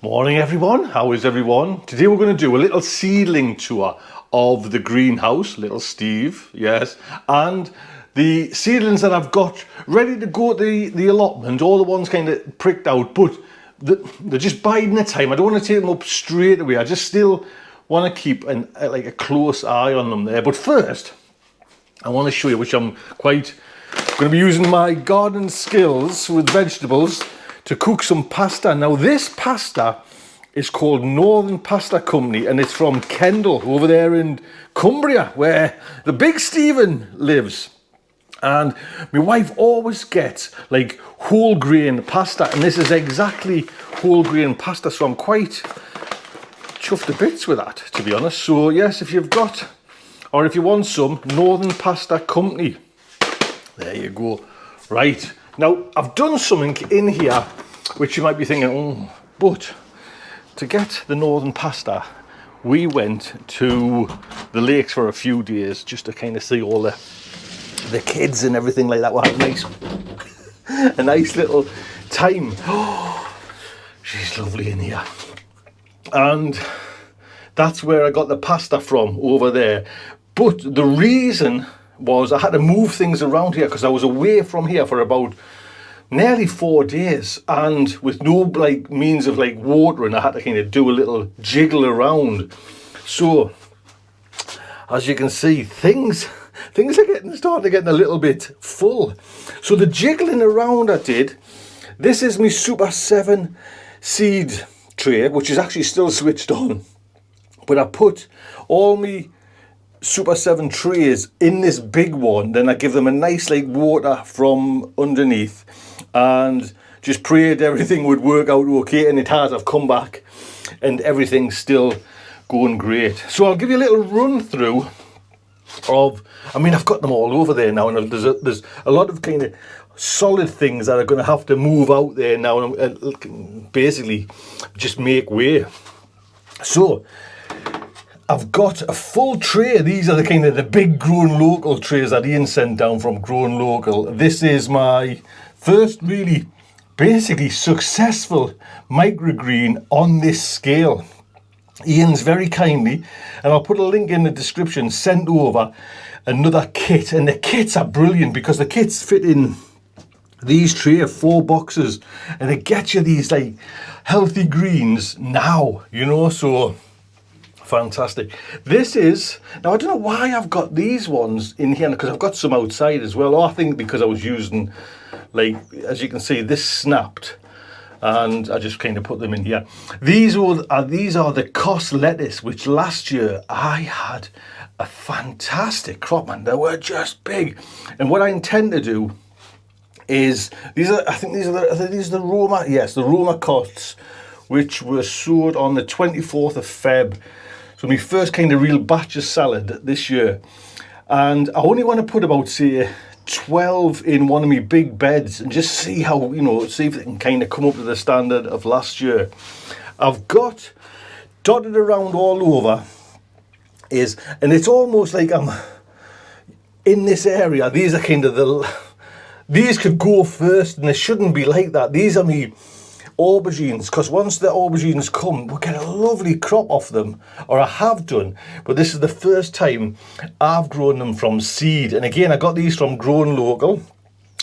Morning everyone, how is everyone? Today we're going to do a little seedling tour of the greenhouse, little Steve, yes, and the seedlings that I've got ready to go to the allotment, all the ones kind of pricked out, but they're just biding their time. I don't want to take them up straight away. I just still want to keep a close eye on them there. But first, I want to show you, which I'm quite going to be using my garden skills with vegetables to cook some pasta. Now this pasta is called Northern Pasta Company and it's from Kendal over there in Cumbria where the big Stephen lives. And my wife always gets like whole grain pasta, and this is exactly whole grain pasta, so I'm quite chuffed to bits with that, to be honest. So yes, if you've got, or if you want some, Northern Pasta Company, there you go. Right, now I've done something in here which you might be thinking, oh, but to get the Northern Pasta, we went to the lakes for a few days just to kind of see all the kids and everything like that. We had a nice little time. Oh, she's lovely in here. And that's where I got the pasta from, over there. But the reason was I had to move things around here because I was away from here for about nearly 4 days, and with no means of watering, I had to kind of do a little jiggle around. So as you can see, things are starting to get a little bit full. So the jiggling around I did, this is my Super 7 seed tray, which is actually still switched on, but I put all my Super 7 trays in this big one, then I give them a nice water from underneath and just prayed everything would work out okay, and it has. I've come back and everything's still going great. So I'll give you a little run through of, I mean, I've got them all over there now, and there's a lot of kind of solid things that are going to have to move out there now and basically just make way. So I've got a full tray. These are the big Grown Local trays that Ian sent down from Grown Local. This is my first really basically successful microgreen on this scale. Ian's very kindly, and I'll put a link in the description, sent over another kit, and the kits are brilliant because the kits fit in these tray of 4 boxes and it gets you these healthy greens now, you know, so fantastic. This is, now I don't know why I've got these ones in here, because I've got some outside as well. I think because I was using, as you can see, this snapped and I just kind of put them in here. These are the Cos lettuce, which last year I had a fantastic crop, man. They were just big. And what I intend to do is, these are the Roma, yes, the Roma Cots, which were sowed on the 24th of Feb. So my first kind of real batch of salad this year. And I only want to put about, say, 12 in one of my big beds and just see how, you know, see if it can kind of come up to the standard of last year. I've got dotted around all over and it's almost like I'm in this area. These are kind of these could go first, and they shouldn't be like that. These are me aubergines, because once the aubergines come, we'll get a lovely crop off them, or I have done, but this is the first time I've grown them from seed. And again, I got these from Grown Local.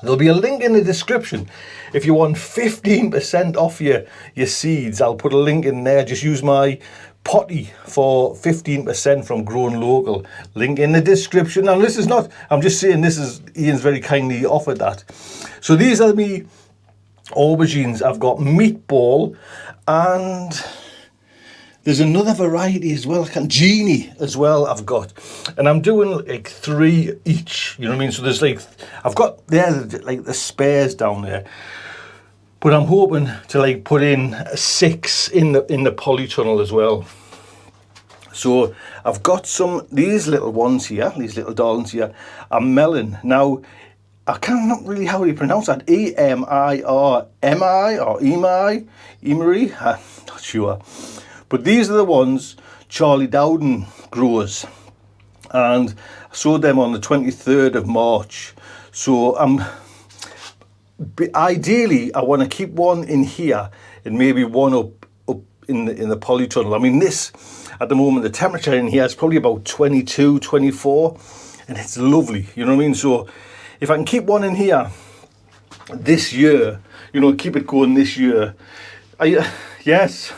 There'll be a link in the description if you want 15% off your seeds. I'll put a link in there. Just use my potty for 15% from Grown Local. Link in the description. Now this is not, I'm just saying, this is, Ian's very kindly offered that. So these are me aubergines. I've got meatball, and there's another variety as well, Genie as well I've got, and I'm doing 3 each, you know what I mean? So there's I've got there the spares down there, but I'm hoping to put in 6 in the polytunnel as well. So I've got these little ones here, these little darlings here are melon. Now I can't really how you pronounce that, E-M-I or M-I or E-M-I, Emery, I'm not sure. But these are the ones Charlie Dowden grows, and I sowed them on the 23rd of March. So ideally I want to keep one in here and maybe one up in the polytunnel. I mean, this at the moment, the temperature in here is probably about 22, 24, and it's lovely. You know what I mean? So if I can keep one in here this year, you know, keep it going this year. Yes,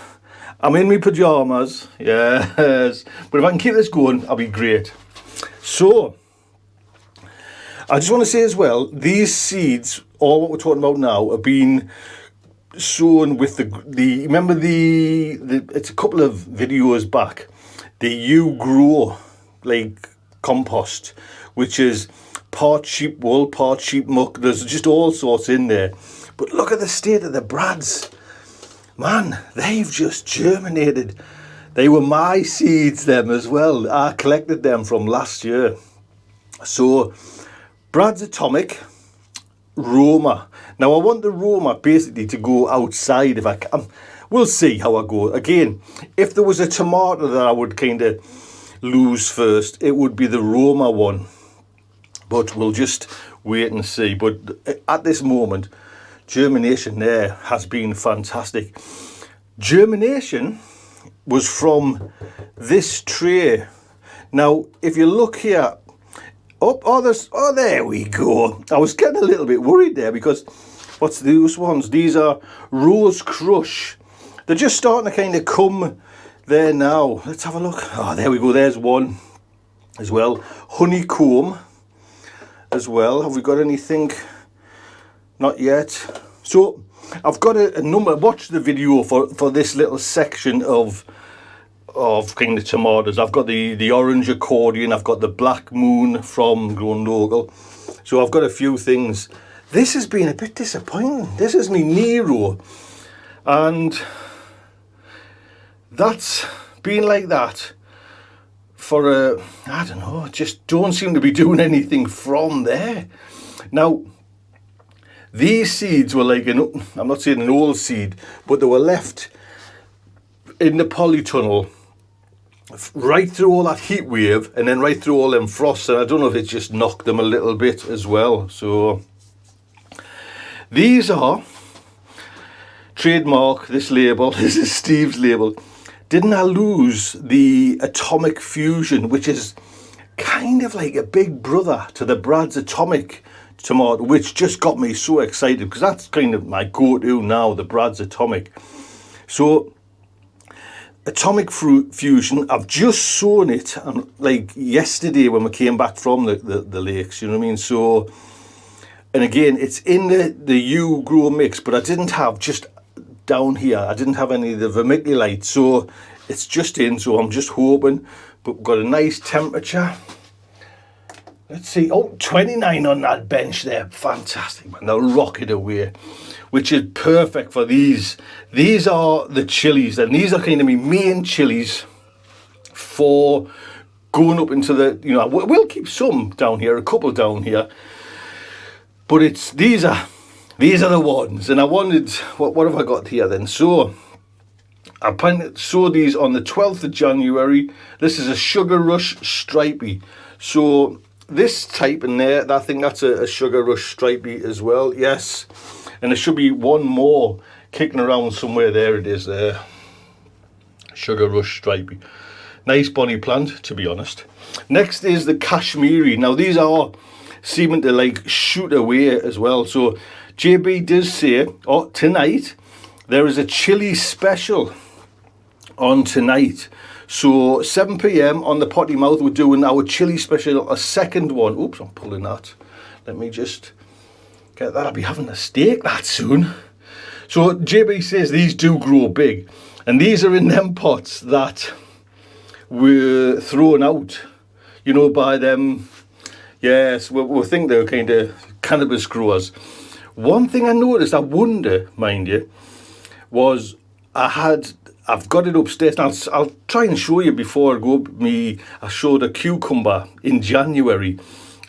I'm in my pajamas. Yes, but if I can keep this going, I'll be great. So I just want to say as well, these seeds, all what we're talking about now, have been sown with the remember the it's a couple of videos back, the you grow like compost, which is part sheep wool, part sheep muck. There's just all sorts in there. But look at the state of the brads, man. They've just germinated. They were my seeds, them as well. I collected them from last year. So Brad's Atomic Roma. Now I want the Roma basically to go outside if I can. We'll see how I go. Again, if there was a tomato that I would kind of lose first, it would be the Roma one. But we'll just wait and see. But at this moment, germination there has been fantastic. Germination was from this tray. Now, if you look here, oh, there we go. I was getting a little bit worried there because what's these ones? These are Rose Crush. They're just starting to kind of come there now. Let's have a look. Oh, there we go. There's one as well. Honeycomb as well. Have we got anything? Not yet. So I've got a number. Watch the video for this little section of kind of tomatoes. I've got the orange accordion, I've got the black moon from Grown Local. So I've got a few things. This has been a bit disappointing. This is me Nero, and that's been like that for I don't know, just don't seem to be doing anything from there. Now these seeds were like I'm not saying an old seed, but they were left in the polytunnel right through all that heat wave and then right through all them frosts, and I don't know if it just knocked them a little bit as well. So these are trademark, this label. This is Steve's label. Didn't I lose the Atomic Fusion, which is kind of like a big brother to the Brad's Atomic tomato, which just got me so excited because that's kind of my go-to now, the Brad's Atomic. So Atomic Fusion, I've just sown it like yesterday when we came back from the lakes, you know what I mean? So, and again, it's in the you grow mix, but I didn't have just down here, I didn't have any of the vermiculite, so it's just in, so I'm just hoping. But we've got a nice temperature. Let's see, 29 on that bench there, fantastic, man. They'll rock it away, which is perfect for these. These are the chilies, and these are kind of my main chilies for going up into the, you know, we'll keep some down here, a couple down here, but it's these are the ones. And I wanted, what have I got here then? So I plan to sow these on the 12th of January. This is a Sugar Rush Stripey. So this type in there, I think that's a Sugar Rush Stripey as well, yes. And there should be one more kicking around somewhere. There it is there. Sugar Rush Stripey. Nice bonny plant, to be honest. Next is the Kashmiri. Now these are seeming to like shoot away as well. So JB does say, tonight there is a Chilli special on tonight. So 7 p.m. on the Potty Mouth, we're doing our Chilli special, a second one. Oops, I'm pulling that. Let me just get that. I'll be having a steak that soon. So JB says these do grow big, and these are in them pots that were thrown out, you know, by them. Yes, we think they're kind of cannabis growers. One thing I noticed, I wonder, mind you, was I've got it upstairs, and I'll try and show you before I go. I showed a cucumber in January,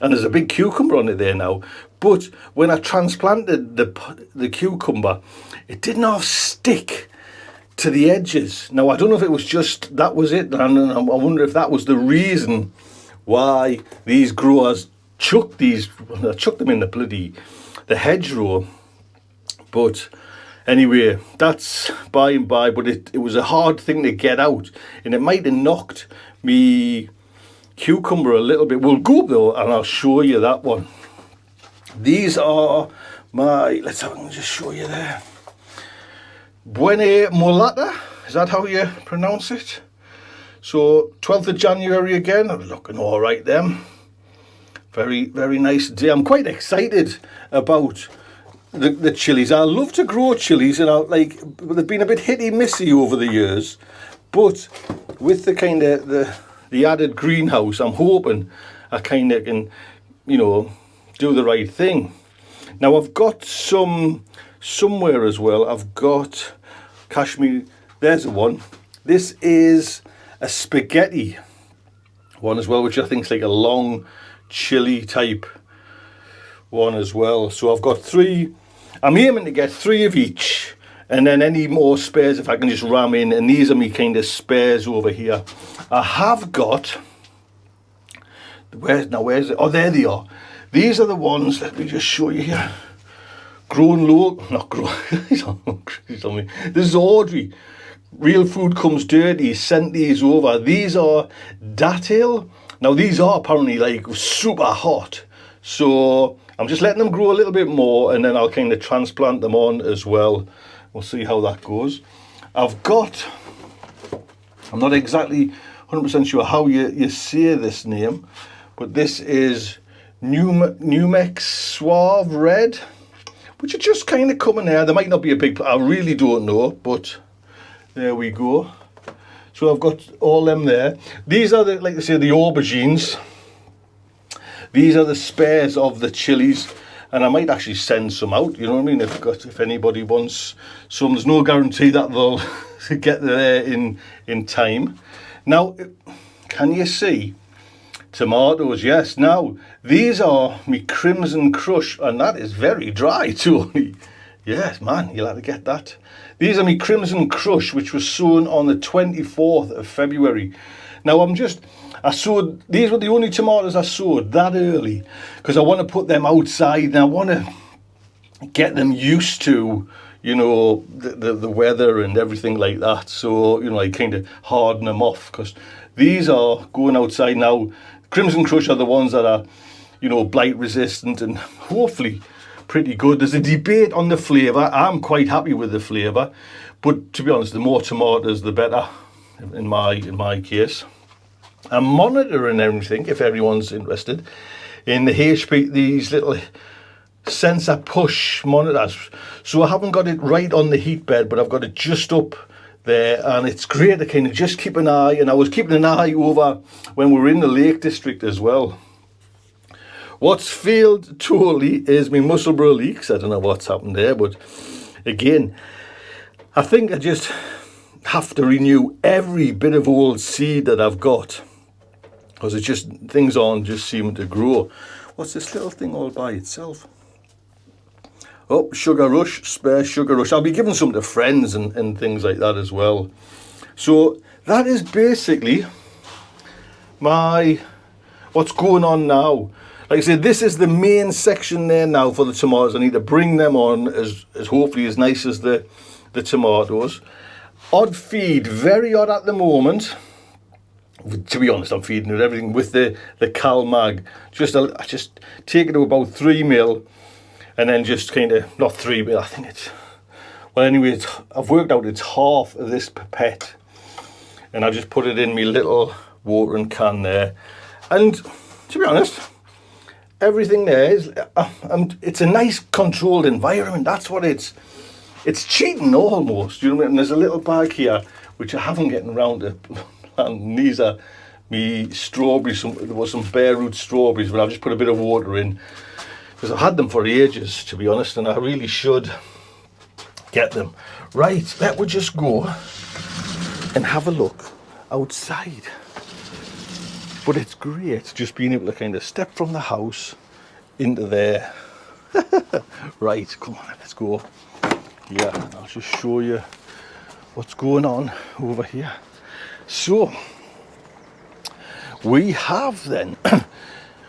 and there's a big cucumber on it there now. But when I transplanted the cucumber, it didn't half stick to the edges. Now, I don't know if it was just, that was it, and I wonder if that was the reason why these growers chucked them in the hedgerow. But Anyway, that's by and by, but it was a hard thing to get out, and it might have knocked me cucumber a little bit. We'll go up though, and I'll show you that one. These are my, let's have, just show you there. Buene Mulata, is that how you pronounce it? So 12th of January again, I'm looking all right then. Very, very nice day. I'm quite excited about the chilies. I love to grow chilies, and they've been a bit hit-y-missy over the years, but with the kind of the added greenhouse, I'm hoping I kind of can, you know, do the right thing. Now I've got somewhere as well. I've got Kashmir. There's the one. This is a spaghetti one as well, which I think is like a long chili type one as well. So I've got 3. I'm aiming to get 3 of each, and then any more spares if I can just ram in, and these are me kind of spares over here. I have got, where's it? Oh, there they are. These are the ones, let me just show you here. Grown low, not grown, he's on me. This is Audrey. Real Food Comes Dirty, he sent these over. These are Datil. Now these are apparently like super hot. So I'm just letting them grow a little bit more, and then I'll kind of transplant them on as well. We'll see how that goes. I've got, I'm not exactly 100% sure how you say this name, but this is Numex Suave Red, which are just kind of coming there. There might not be a big, I really don't know, but there we go. So I've got all them there. These are the, like I say, the aubergines. These are the spares of the chilies, and I might actually send some out, you know what I mean, if anybody wants some. There's no guarantee that they'll get there in time. Now, can you see tomatoes? Yes. Now, these are me Crimson Crush, and that is very dry too. Yes, man, you'll have to get that. These are me Crimson Crush, which was sown on the 24th of February. Now, I sowed, these were the only tomatoes I sowed that early, because I want to put them outside, and I want to get them used to, you know, the weather and everything like that. So, you know, I kind of harden them off, because these are going outside now. Crimson Crush are the ones that are, you know, blight resistant and hopefully pretty good. There's a debate on the flavour. I'm quite happy with the flavour, but to be honest, the more tomatoes the better in my case. I'm monitoring everything, if everyone's interested, in the HP, these little sensor push monitors. So I haven't got it right on the heat bed, but I've got it just up there, and it's great to kind of just keep an eye. And I was keeping an eye over when we were in the Lake District as well. What's failed totally is my Musselburgh leeks. I don't know what's happened there, but again, I think I just have to renew every bit of old seed that I've got, because it's just, things aren't just seeming to grow. What's this little thing all by itself? Oh, Sugar Rush, spare Sugar Rush. I'll be giving some to friends and things like that as well. So that is basically what's going on now. Like I said, this is the main section there now for the tomatoes. I need to bring them on as hopefully as nice as the tomatoes. Odd feed, very odd at the moment. To be honest, I'm feeding it everything with the CalMag. I just take it to about 3 mil, and then just kind of, not 3 mil, I think it's, well anyway, I've worked out it's half of this pipette, and I just put it in my little watering can there. And to be honest, everything there is, it's a nice controlled environment. That's what it's cheating almost, you know what I mean? And there's a little bag here which I haven't gotten around to planting. These are me strawberries. There was some bare root strawberries, but I've just put a bit of water in, because I've had them for ages, to be honest, and I really should get them. Right, let me just go and have a look outside. But it's great just being able to kind of step from the house into there. Right, come on, let's go. Yeah, I'll just show you what's going on over here. So we have then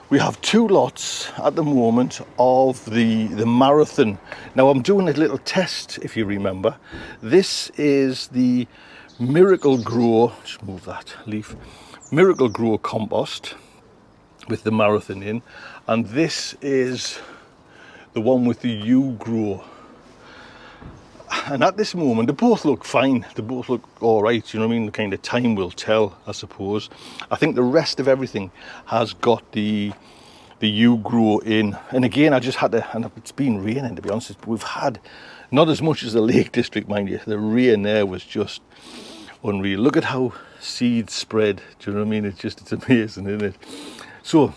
We have 2 lots at the moment of the marathon. Now I'm doing a little test, if you remember. This is the Miracle Grow, just move that leaf, Miracle Grow compost with the marathon in, and this is the one with the U Grow. And at this moment, they both look fine. They both look all right. You know what I mean? The kind of time will tell, I suppose. I think the rest of everything has got the U Grow in. And again, I just had to, and it's been raining, to be honest. We've had not as much as the Lake District, mind you. The rain there was just unreal. Look at how seeds spread. Do you know what I mean? It's amazing, isn't it? So,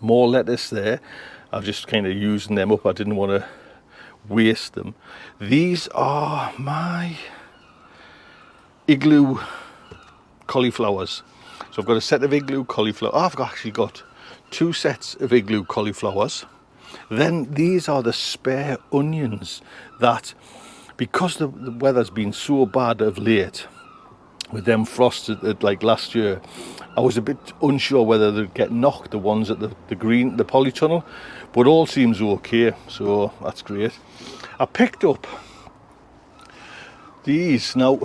more lettuce there. I'm just kind of using them up. I didn't want to waste them. These are my igloo cauliflowers. So I've got a set of igloo cauliflower. Oh, I've actually got 2 sets of igloo cauliflowers. Then these are the spare onions that, because the weather's been so bad of late, with them frosts like last year, I was a bit unsure whether they'd get knocked, the ones at the polytunnel, but all seems okay, so that's great. I picked up these. Now,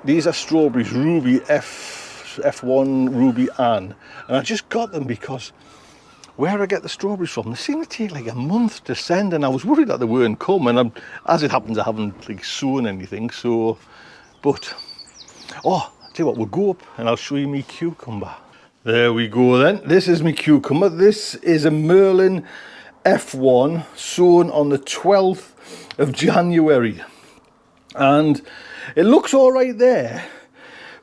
these are strawberries, Ruby F1 Ruby Ann, and I just got them because where I get the strawberries from, they seem to take like a month to send, and I was worried that they weren't coming, and as it happens, I haven't like sown anything, so, but, oh, I'll tell you what, we'll go up and I'll show you me cucumber. There we go then. This is my cucumber. This is a Merlin F1 sown on the 12th of January. And it looks all right there.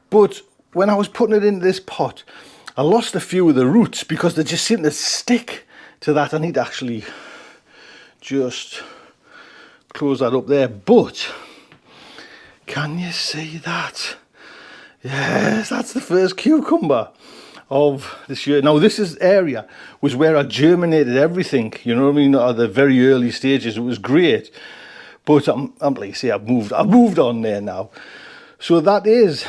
But when I was putting it into this pot, I lost a few of the roots because they just seem to stick to that. I need to actually just close that up there. But can you see that? Yes, that's the first cucumber of this year. Now this area was where I germinated everything, you know what I mean, at the very early stages. It was great, but I'm like you say, I've moved on there now. So that is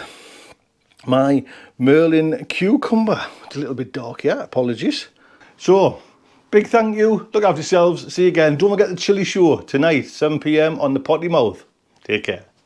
my Merlin cucumber. It's a little bit dark here, apologies. So big thank you, look after yourselves, see you again. Don't forget the Chilli show tonight, 7 PM on the Potty Mouth. Take care.